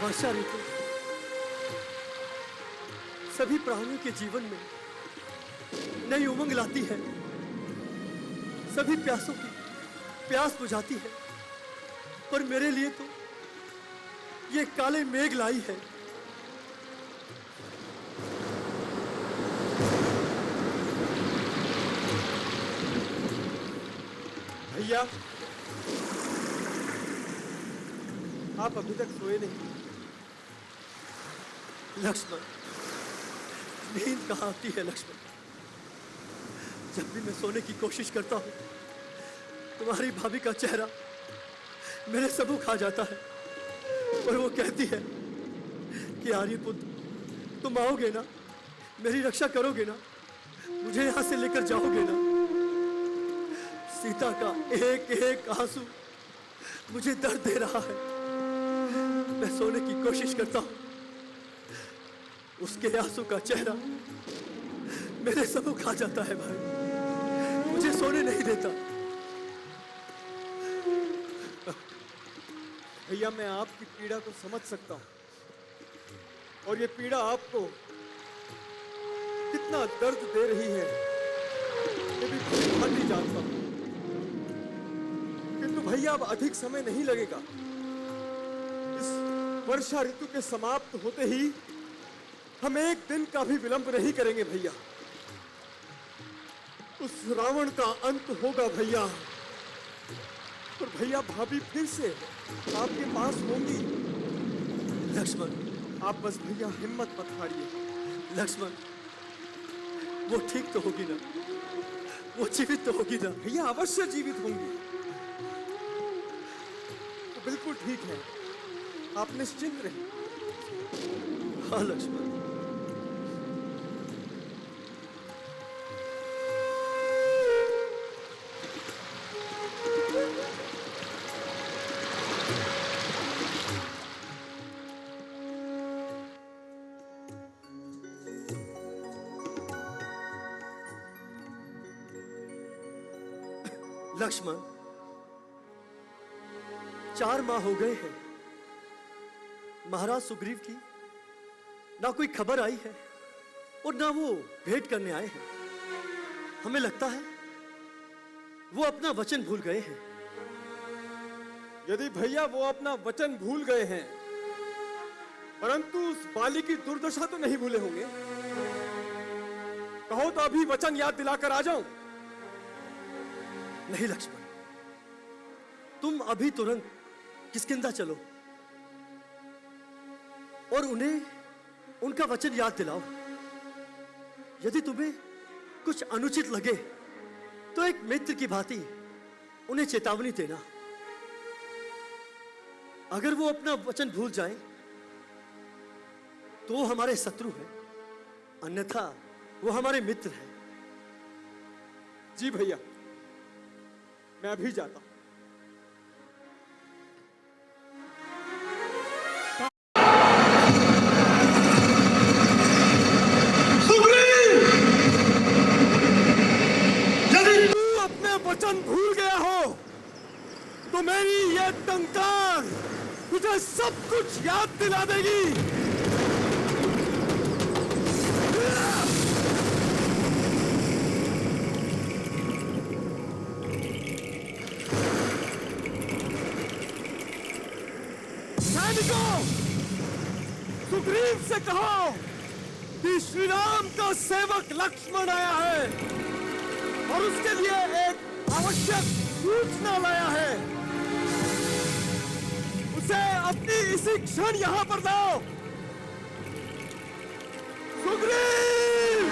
वर्षा ऋतु सभी प्राणियों के जीवन में नई उमंग लाती है, सभी प्यासों की प्यास बुझाती है, पर मेरे लिए तो ये काले मेघ लाई है। भैया, आप अभी तक सोए नहीं। लक्ष्मण, नींद कहाँ आती है लक्ष्मण? जब भी मैं सोने की कोशिश करता हूँ, तुम्हारी भाभी का चेहरा मेरे सम्मुख आ जाता है और वो कहती है कि आर्यपुत्र, तुम आओगे ना, मेरी रक्षा करोगे ना, मुझे यहाँ से लेकर जाओगे ना। सीता का एक एक आंसू मुझे दर्द दे रहा है। मैं सोने की कोशिश करता हूँ, उसके आंसू का चेहरा मेरे सम्मुख आ जाता है भाई, मुझे सोने नहीं देता। भैया, मैं आपकी पीड़ा को समझ सकता हूं और ये पीड़ा आपको कितना दर्द दे रही है ये भी भली-भांति जानता हूं। किंतु भैया, अब अधिक समय नहीं लगेगा। इस वर्षा ऋतु के समाप्त होते ही हम एक दिन का भी विलंब नहीं करेंगे भैया। उस रावण का अंत होगा भैया, और भैया भाभी फिर से आपके पास होंगी। लक्ष्मण, आप बस भैया हिम्मत मत हारिए। लक्ष्मण, वो ठीक तो होगी ना, वो जीवित तो होगी ना? भैया अवश्य जीवित होंगी, वो बिल्कुल ठीक है, आप निश्चिंत रहिए। हाँ लक्ष्मण। लक्ष्मण, 4 माह हो गए हैं, महाराज सुग्रीव की ना कोई खबर आई है और ना वो भेंट करने आए हैं। हमें लगता है वो अपना वचन भूल गए हैं। यदि भैया वो अपना वचन भूल गए हैं, परंतु उस बाली की दुर्दशा तो नहीं भूले होंगे। कहो तो अभी वचन याद दिलाकर आ जाऊं। नहीं लक्ष्मण, तुम अभी तुरंत किष्किंधा चलो और उन्हें उनका वचन याद दिलाओ। यदि तुम्हें कुछ अनुचित लगे तो एक मित्र की भांति उन्हें चेतावनी देना। अगर वो अपना वचन भूल जाए तो वो हमारे शत्रु हैं, अन्यथा वो हमारे मित्र हैं। जी भैया, मैं अभी जाता हूं। यदि तू अपने वचन भूल गया हो तो मेरी ये टंकार तुझे सब कुछ याद दिला देगी। सैनिकों, सुग्रीव से कहो कि श्री राम का सेवक लक्ष्मण आया है और उसके लिए एक आवश्यक सूचना लाया है। उसे अपनी इसी क्षण यहां पर लाओ। सुग्रीव!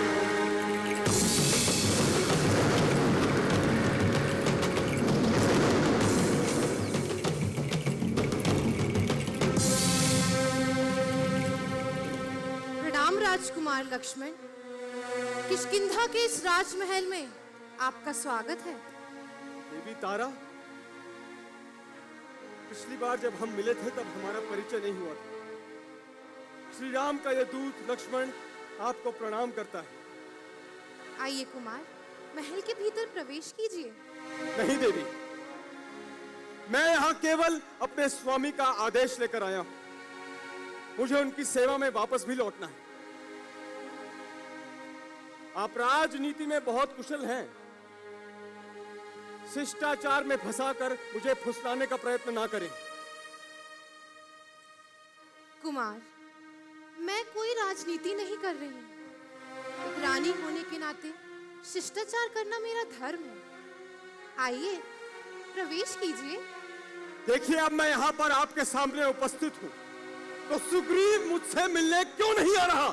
प्रणाम राजकुमार लक्ष्मण, किष्किंधा के इस राजमहल में आपका स्वागत है। देवी तारा, पिछली बार जब हम मिले थे तब हमारा परिचय नहीं हुआ था। श्री राम का यह दूत लक्ष्मण आपको प्रणाम करता है। आइए कुमार, महल के भीतर प्रवेश कीजिए। नहीं देवी, मैं यहाँ केवल अपने स्वामी का आदेश लेकर आया हूँ। मुझे उनकी सेवा में वापस भी लौटना है। आप राजनीति में बहुत कुशल हैं। शिष्टाचार में फंसाकर मुझे फुसलाने का प्रयत्न ना करें। कुमार, मैं कोई राजनीति नहीं कर रही हूँ। एक रानी होने के नाते शिष्टाचार करना मेरा धर्म है। आइए, प्रवेश कीजिए। देखिए, अब मैं यहाँ पर आपके सामने उपस्थित हूँ, तो सुग्रीव मुझसे मिलने क्यों नहीं आ रहा?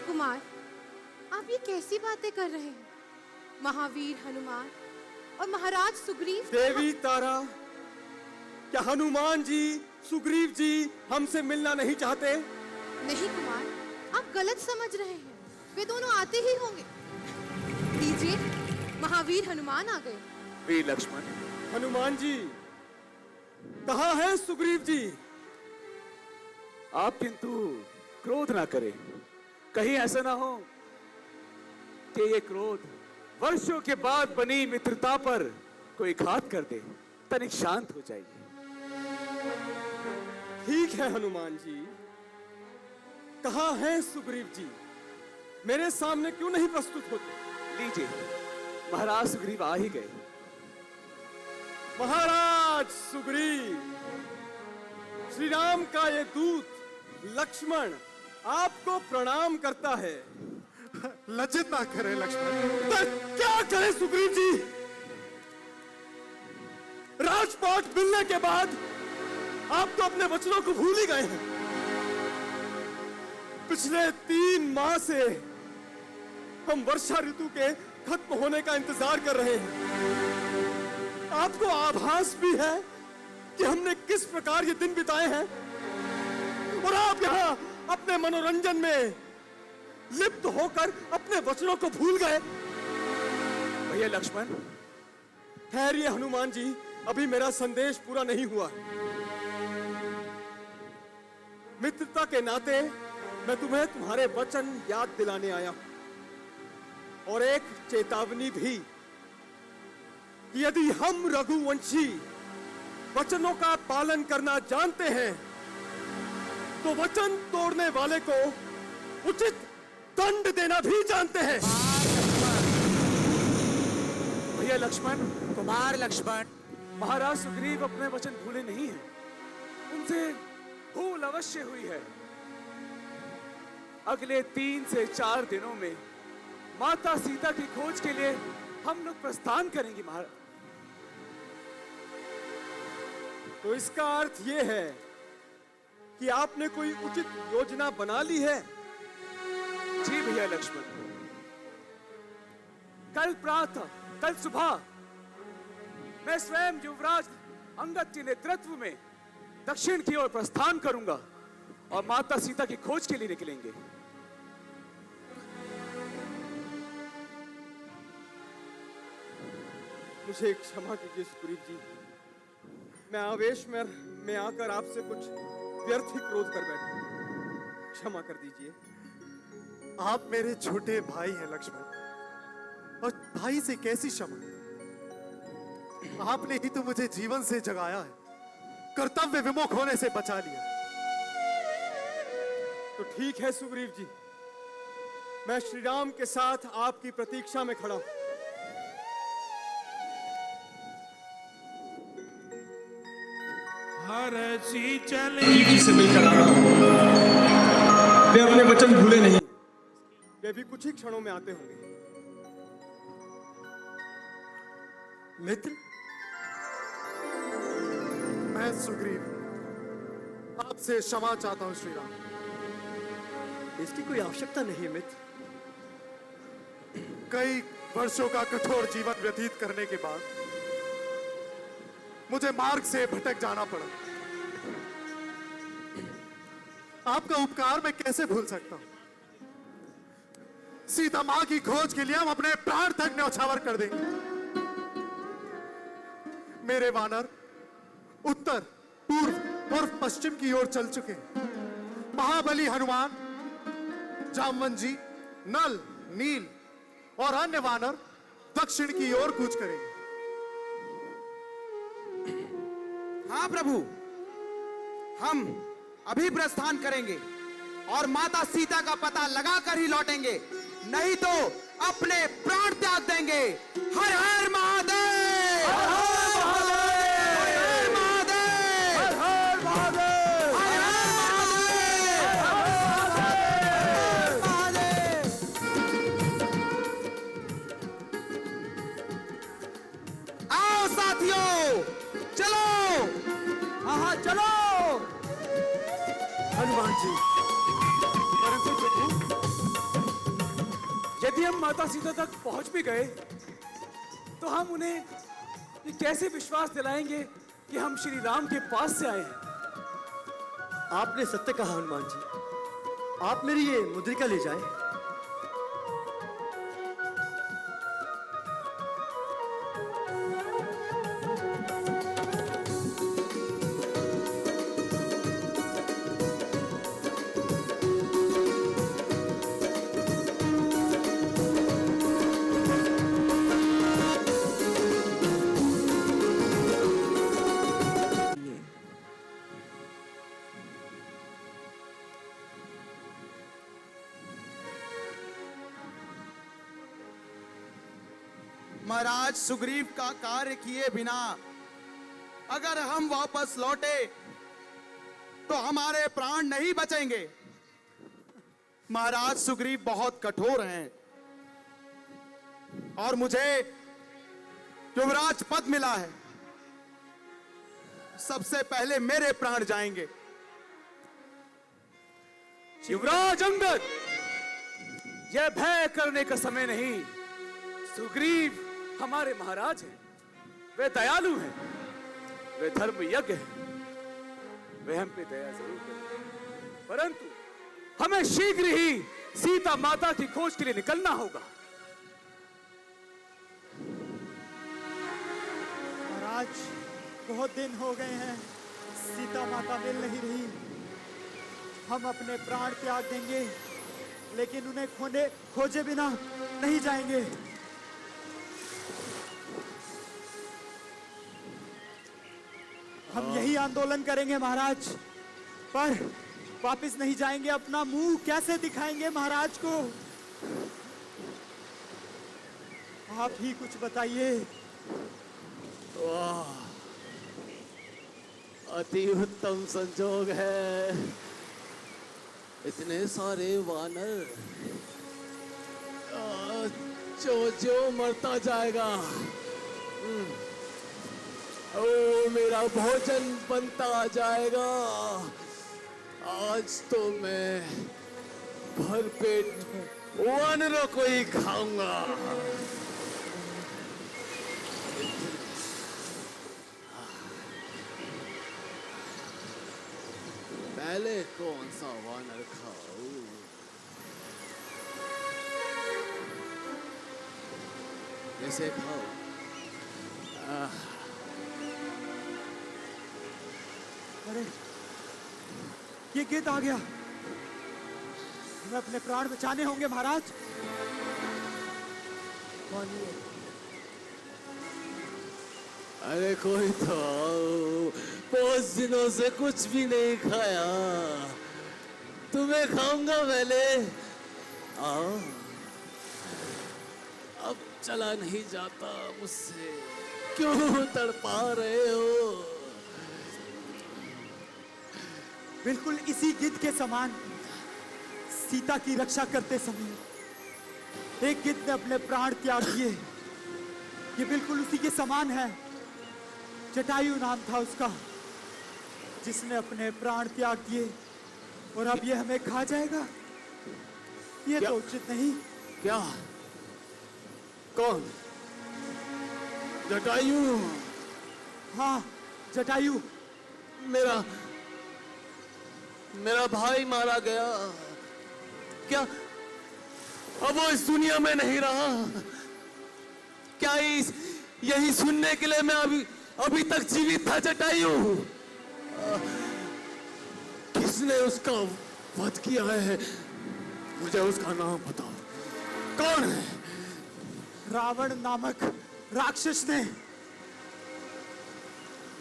कुमार, आप ये कैसी बातें कर रहे हैं? महावीर हनुमान और महाराज सुग्रीव। देवी तारा, क्या हनुमान जी, सुग्रीव जी हमसे मिलना नहीं चाहते? नहीं कुमार, आप गलत समझ रहे हैं। वे दोनों आते ही होंगे। लीजिए, महावीर हनुमान आ गए। वीर लक्ष्मण। हनुमान जी, कहाँ हैं सुग्रीव जी? आप किंतु क्रोध ना करें। कहीं ऐसा ना हो कि ये क्रोध वर्षों के बाद बनी मित्रता पर कोई घात कर दे। तनिक शांत हो जाइए। ठीक है हनुमान जी, कहाँ हैं सुग्रीव जी? मेरे सामने क्यों नहीं प्रस्तुत होते? लीजिए, महाराज सुग्रीव आ ही गए। महाराज सुग्रीव, श्री राम का ये दूत लक्ष्मण आपको प्रणाम करता है। लज्जित ना करें लक्ष्मण। पर क्या करें सुग्रीव जी? राजपाट मिलने के बाद आप तो अपने वचनों को भूल ही गए हैं। पिछले 3 माह से हम वर्षा ऋतु के खत्म होने का इंतजार कर रहे हैं। आपको आभास भी है कि हमने किस प्रकार ये दिन बिताए हैं, और आप यहाँ अपने मनोरंजन में लिप्त होकर अपने वचनों को भूल गए। भैया लक्ष्मण, ठहरिए हनुमान जी, अभी मेरा संदेश पूरा नहीं हुआ। मित्रता के नाते मैं तुम्हें तुम्हारे वचन याद दिलाने आया हूं, और एक चेतावनी भी कि यदि हम रघुवंशी वचनों का पालन करना जानते हैं, तो वचन तोड़ने वाले को उचित दंड देना भी जानते हैं। भैया लक्ष्मण, कुमार लक्ष्मण, महाराज सुग्रीव अपने वचन भूले नहीं हैं। उनसे भूल अवश्य हुई है। अगले 3 से 4 दिनों में माता सीता की खोज के लिए हम लोग प्रस्थान करेंगे महाराज। तो इसका अर्थ यह है कि आपने कोई उचित योजना बना ली है? जी भैया लक्ष्मण, कल प्रातः, कल सुबह मैं स्वयं युवराज अंगद के नेतृत्व में दक्षिण की ओर प्रस्थान करूंगा और माता सीता की खोज के लिए निकलेंगे। मुझे क्षमा कीजिए सुग्रीव जी, मैं आवेश में आकर आपसे कुछ व्यर्थ ही क्रोध कर बैठा। क्षमा कर दीजिए। आप मेरे छोटे भाई हैं लक्ष्मण, और भाई से कैसी क्षमा? आपने ही तो मुझे जीवन से जगाया है, कर्तव्य विमुख होने से बचा लिया। तो ठीक है सुग्रीव जी, मैं श्री राम के साथ आपकी प्रतीक्षा में खड़ा हूं। हर सी चले जी से मिलकर आ रहा हूं। वे अपने वचन भूले नहीं। वे भी कुछ ही क्षणों में आते होंगे। मित्र, मैं सुग्रीव आपसे क्षमा चाहता हूं श्री राम। इसकी कोई आवश्यकता नहीं है मित्र। कई वर्षों का कठोर जीवन व्यतीत करने के बाद मुझे मार्ग से भटक जाना पड़ा। आपका उपकार मैं कैसे भूल सकता हूं? सीता मां की खोज के लिए हम अपने प्राण तक न्यौछावर कर देंगे। मेरे वानर उत्तर, पूर्व और पश्चिम की ओर चल चुके हैं। महाबली हनुमान, जामवन जी, नल, नील और अन्य वानर दक्षिण की ओर कूच करेंगे। हाँ प्रभु, हम अभी प्रस्थान करेंगे और माता सीता का पता लगाकर ही लौटेंगे, नहीं तो अपने प्राण त्याग देंगे। हर हर महादेव! हर हर महादेव! हर हर महादेव! हर हर महादेव! आओ साथियों, चलो। हाँ चलो। हनुमान जी, परंतु प्रभु, यदि हम माता सीता तक पहुंच भी गए तो हम उन्हें ये कैसे विश्वास दिलाएंगे कि हम श्री राम के पास से आए हैं? आपने सत्य कहा हनुमान जी। आप मेरी ये मुद्रिका ले जाएं। महाराज, सुग्रीव का कार्य किए बिना अगर हम वापस लौटे तो हमारे प्राण नहीं बचेंगे। महाराज, सुग्रीव बहुत कठोर हैं और मुझे युवराज पद मिला है। सबसे पहले मेरे प्राण जाएंगे। युवराज अंगद, यह भय करने का समय नहीं। सुग्रीव हमारे महाराज हैं, वे दयालु हैं, वे धर्म यज्ञ हैं, वे हम पे दया जरूर करें, परंतु हमें शीघ्र ही सीता माता की खोज के लिए निकलना होगा। महाराज, बहुत दिन हो गए हैं, सीता माता मिल नहीं रही। हम अपने प्राण त्याग देंगे, लेकिन उन्हें खोजे बिना नहीं जाएंगे। हम यही आंदोलन करेंगे महाराज, पर वापस नहीं जाएंगे। अपना मुंह कैसे दिखाएंगे महाराज को? आप ही कुछ बताइए। वाह, अति उत्तम संजोग है। इतने सारे वानर, जो मरता जाएगा। ओ, मेरा भोजन बनता जाएगा। आज तो मैं भरपेट वानरों को ही खाऊंगा। पहले कौन सा वानर खाऊं? इसे खाओ। अरे, ये गिद्ध आ गया। हमें अपने प्राण बचाने होंगे महाराज। कौन है? अरे कोई तो आओ, बहुत दिनों से कुछ भी नहीं खाया, तुम्हें खाऊंगा पहले। आओ, अब चला नहीं जाता मुझसे, क्यों तड़पा रहे हो? बिल्कुल इसी गिद्ध के समान सीता की रक्षा करते समय एक गिद्ध ने अपने प्राण त्याग दिए। ये बिल्कुल उसी के समान है। जटायु नाम था उसका, जिसने अपने प्राण त्याग दिए, और अब ये हमें खा जाएगा। ये तो उचित नहीं। क्या? कौन? जटायु? हाँ, जटायु। मेरा भाई मारा गया। क्या अब वो इस दुनिया में नहीं रहा? क्या यही सुनने के लिए मैं अभी तक जीवित था? जटायु, किसने उसका वध किया है? मुझे उसका नाम बताओ। कौन है? रावण नामक राक्षस ने।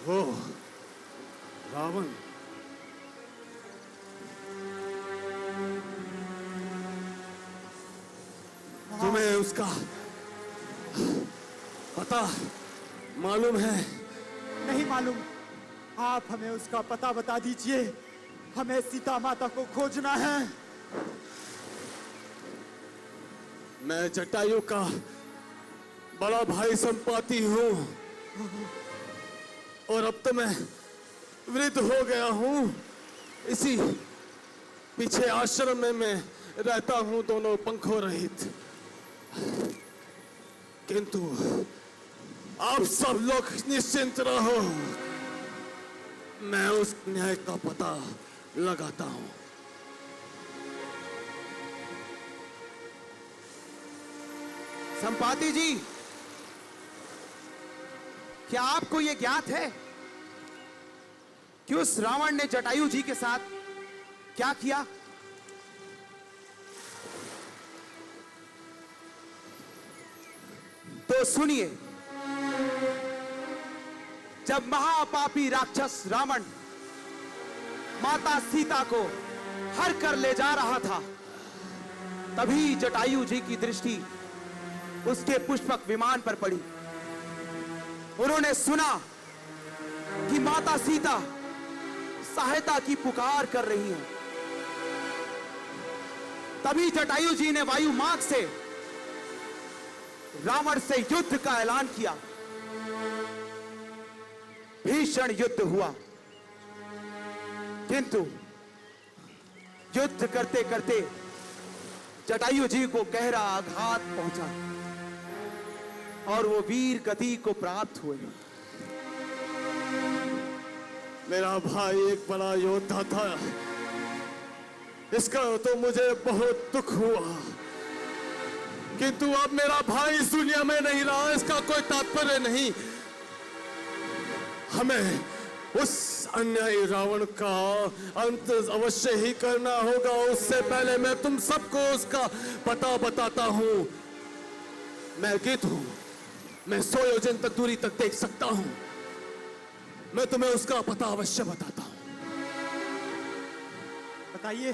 वो रावण? उसका पता मालूम है? नहीं मालूम। आप हमें उसका पता बता दीजिए। हमें सीता माता को खोजना है। मैं जटायु का बड़ा भाई संपाति हूं और अब तो मैं वृद्ध हो गया हूं। इसी पीछे आश्रम में मैं रहता हूं, दोनों पंखों रहित। किंतु आप सब लोग निश्चिंत रहो, मैं उस न्याय का पता लगाता हूं। संपाति जी, क्या आपको यह ज्ञात है कि उस रावण ने जटायु जी के साथ क्या किया? तो सुनिए, जब महापापी राक्षस रावण माता सीता को हर कर ले जा रहा था, तभी जटायु जी की दृष्टि उसके पुष्पक विमान पर पड़ी। उन्होंने सुना कि माता सीता सहायता की पुकार कर रही हैं। तभी जटायु जी ने वायु मार्ग से रावण से युद्ध का ऐलान किया। भीषण युद्ध हुआ, किंतु युद्ध करते करते जटायु जी को गहरा आघात पहुंचा और वो वीर गति को प्राप्त हुए। मेरा भाई एक बड़ा योद्धा था, इसका तो मुझे बहुत दुख हुआ। किंतु अब मेरा भाई इस दुनिया में नहीं रहा, इसका कोई तात्पर्य नहीं। हमें उस अन्यायी रावण का अंत अवश्य ही करना होगा। उससे पहले मैं तुम सबको उसका पता बताता हूं। मैं गिद्ध हूं, मैं 100 योजन तक दूरी तक देख सकता हूं। मैं तुम्हें उसका पता अवश्य बताता हूं। बताइए।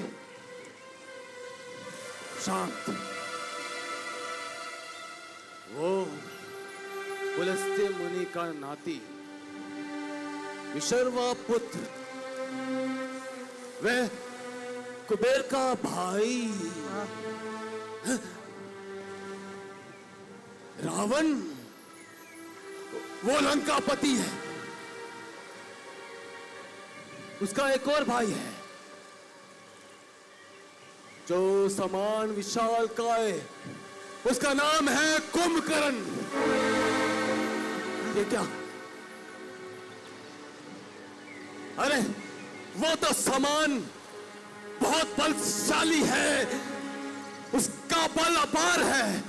शांत। वो पुलस्त्य मुनि का नाती विशर्वा पुत्र, वह कुबेर का भाई रावण, वो लंकापति है। उसका एक और भाई है जो समान विशाल काय, उसका नाम है कुंभकर्ण। ये क्या? अरे वो तो समान बहुत बलशाली है, उसका बल अपार है।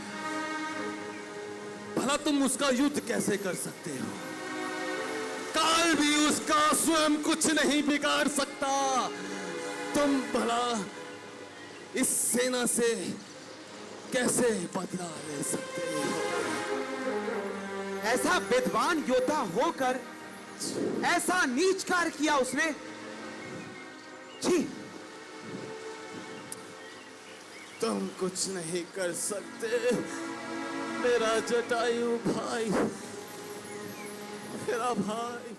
भला तुम उसका युद्ध कैसे कर सकते हो? काल भी उसका स्वयं कुछ नहीं बिगाड़ सकता। तुम भला इस सेना से कैसे बदला ले सकते हो? ऐसा विद्वान योद्धा होकर ऐसा नीच कार्य किया उसने। छी! तुम कुछ नहीं कर सकते मेरा जटायु भाई, मेरा भाई।